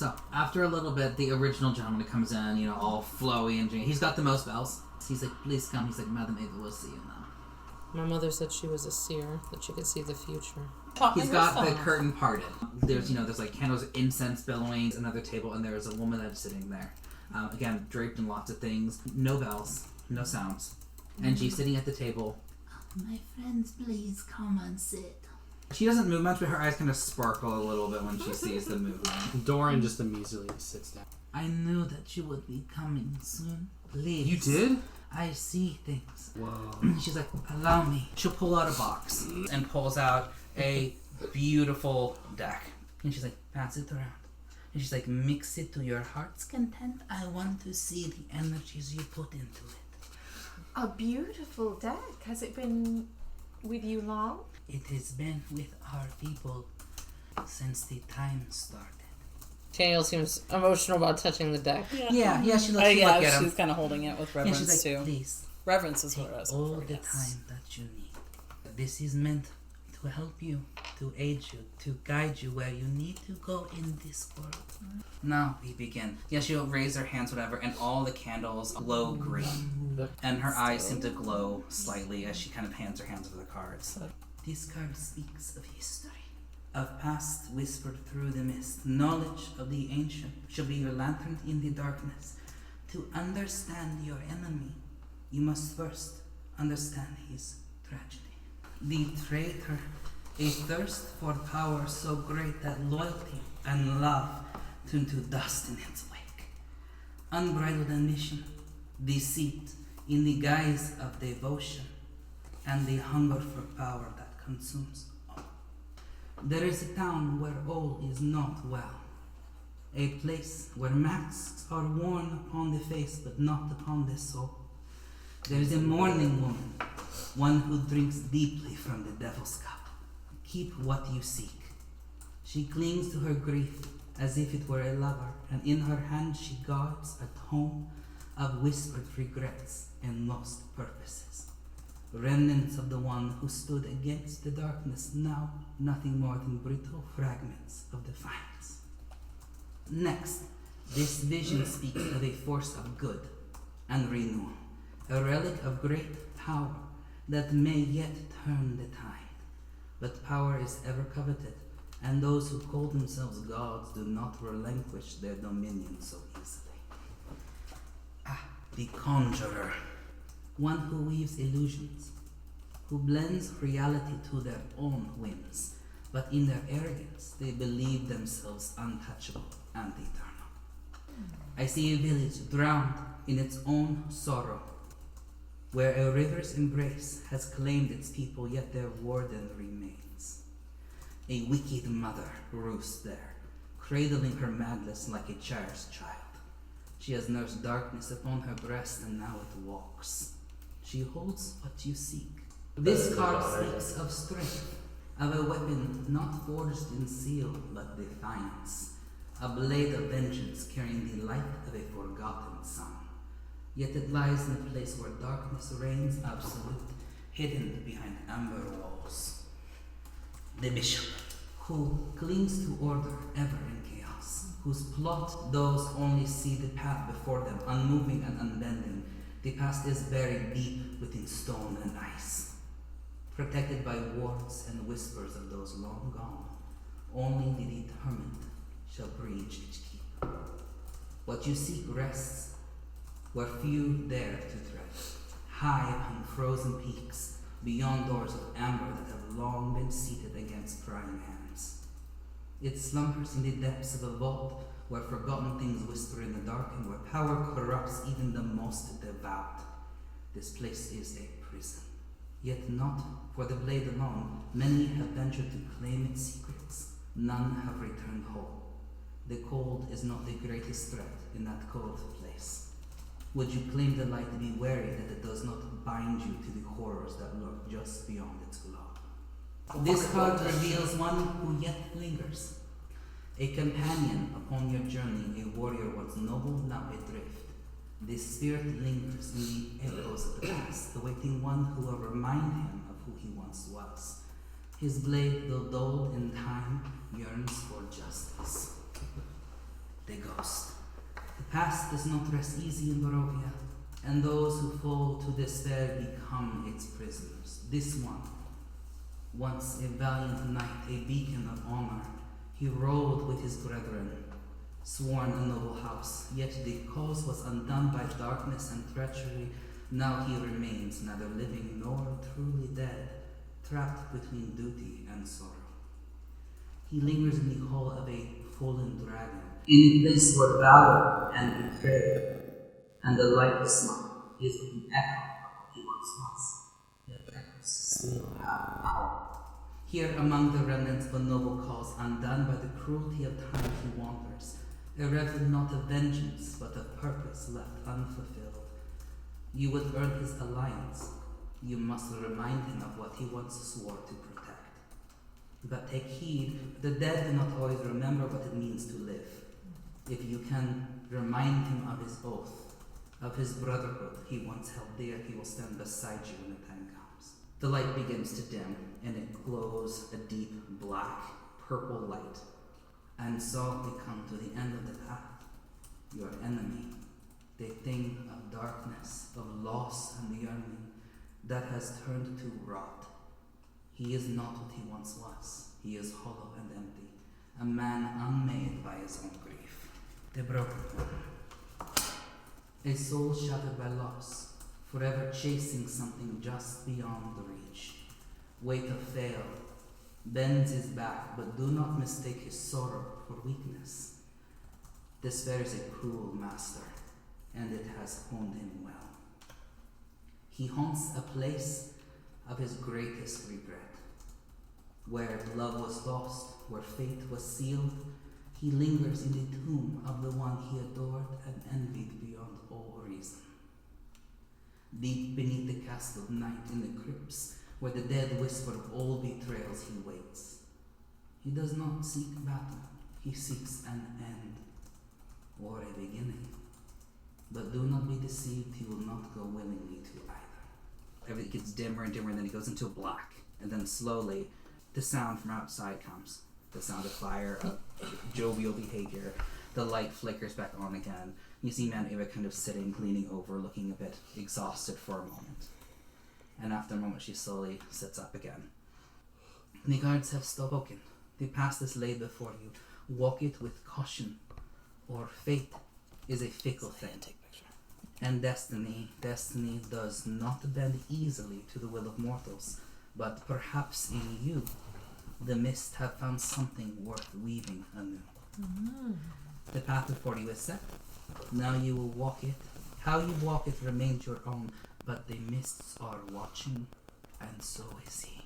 So, after a little bit, the original gentleman comes in, you know, all flowy, and he's got the most bells. He's like, please come. He's like, Madam Ava will see you now. My mother said she was a seer, that she could see the future. He's got the curtain parted. There's like candles, incense billowing, another table, and there's a woman that's sitting there. Again, draped in lots of things. No bells, no sounds. And she's sitting at the table. My friends, please come and sit. She doesn't move much, but her eyes kind of sparkle a little bit when she sees the movement. Doran just immediately sits down. I knew that you would be coming soon. Please. You did? I see things. Whoa. She's like, allow me. She'll pull out a box and pulls out a beautiful deck. And she's like, pass it around. And she's like, mix it to your heart's content. I want to see the energies you put into it. A beautiful deck. Has it been with you long? It has been with our people since the time started. Daniel seems emotional about touching the deck. Yeah, she looks at him. She's kind of holding it with reverence, she's like, too. Please, reverence is what I was all the time that you need. This is meant to help you, to aid you, to guide you where you need to go in this world. Now we begin. Yeah, she'll raise her hands, whatever, and all the candles glow green. And her eyes seem to glow slightly as she kind of hands her hands over the cards. This card speaks of history, of past whispered through the mist. Knowledge of the ancient shall be your lantern in the darkness. To understand your enemy, you must first understand his tragedy. The traitor, a thirst for power so great that loyalty and love turn to dust in its wake. Unbridled ambition, deceit in the guise of devotion, and the hunger for power that consumes all. There is a town where all is not well, a place where masks are worn upon the face but not upon the soul. There is a mourning woman, one who drinks deeply from the devil's cup. Keep what you seek. She clings to her grief as if it were a lover, and in her hand she guards a tome of whispered regrets and lost purposes. Remnants of the one who stood against the darkness, now nothing more than brittle fragments of defiance. Next, this vision speaks of a force of good and renewal, a relic of great power that may yet turn the tide. But power is ever coveted, and those who call themselves gods do not relinquish their dominion so easily. The conjurer, one who weaves illusions, who blends reality to their own whims, but in their arrogance they believe themselves untouchable and eternal. I see a village drowned in its own sorrow, where a river's embrace has claimed its people, yet their warden remains. A wicked mother roosts there, cradling her madness like a cherished child. She has nursed darkness upon her breast, and now it walks. She holds what you seek. This card speaks of strength, of a weapon not forged in steel, but defiance, a blade of vengeance carrying the light of a forgotten sun. Yet it lies in a place where darkness reigns absolute, hidden behind amber walls. The bishop, who clings to order ever in chaos, whose plot those only see the path before them, unmoving and unbending. The past is buried deep within stone and ice, protected by wards and whispers of those long gone. Only the determined shall breach its keep. What you seek rests where few dare to tread, high on frozen peaks, beyond doors of amber that have long been seated against prying hands. It slumbers in the depths of a vault where forgotten things whisper in the dark, and where power corrupts even the most devout. This place is a prison, yet not for the blade alone. Many have ventured to claim its secrets. None have returned whole. The cold is not the greatest threat in that cold place. Would you claim the light to be wary that it does not bind you to the horrors that lurk just beyond its glow? This card reveals one who yet lingers, a companion upon your journey, a warrior once noble, now adrift. This spirit lingers in the echoes of the past, awaiting one who will remind him of who he once was. His blade, though dulled in time, yearns for justice. the ghost. The past does not rest easy in Barovia, and those who fall to despair become its prisoners. This one, once a valiant knight, a beacon of honor, he rode with his brethren, sworn a noble house, yet the cause was undone by darkness and treachery. Now he remains neither living nor truly dead, trapped between duty and sorrow. He lingers in the hall of a fallen dragon, in a place where valor and betrayal and the lifeless smile is an echo of what he once was. Yet echoes still have power. Here among the remnants of a noble cause, undone by the cruelty of time he wanders, a revel not of vengeance, but of purpose left unfulfilled. You would earn his alliance. You must remind him of what he once swore to protect. But take heed, the dead do not always remember what it means to live. If you can remind him of his oath, of his brotherhood he once held dear, he will stand beside you when the time comes. The light begins to dim, and it glows a deep black, purple light. And so we come to the end of the path. Your enemy, the thing of darkness, of loss and yearning, that has turned to rot. He is not what he once was. He is hollow and empty, a man unmade by his own grief. The broken one. A soul shattered by loss, forever chasing something just beyond the reach. Weight of fail bends his back, but do not mistake his sorrow for weakness. Despair is a cruel master, and it has honed him well. He haunts a place of his greatest regret. Where love was lost, where fate was sealed, he lingers in the tomb of the one he adored and envied beyond all reason. Deep beneath the castle of night, in the crypts, where the dead whisper of old betrayals, he waits. He does not seek battle, he seeks an end, or a beginning. But do not be deceived, he will not go willingly to either. Everything gets dimmer and dimmer, and then it goes into black, and then slowly the sound from outside comes. The sound of fire, of jovial behavior. The light flickers back on again. You see Maneva kind of sitting, leaning over, looking a bit exhausted for a moment. And after a moment, she slowly sits up again. The guards have spoken. The past is laid before you. Walk it with caution, or fate is a fickle thing. And destiny does not bend easily to the will of mortals, but perhaps in you, the mist have found something worth weaving anew. Mm-hmm. The path before you is set. Now you will walk it. How you walk it remains your own, but the mists are watching, and so is he.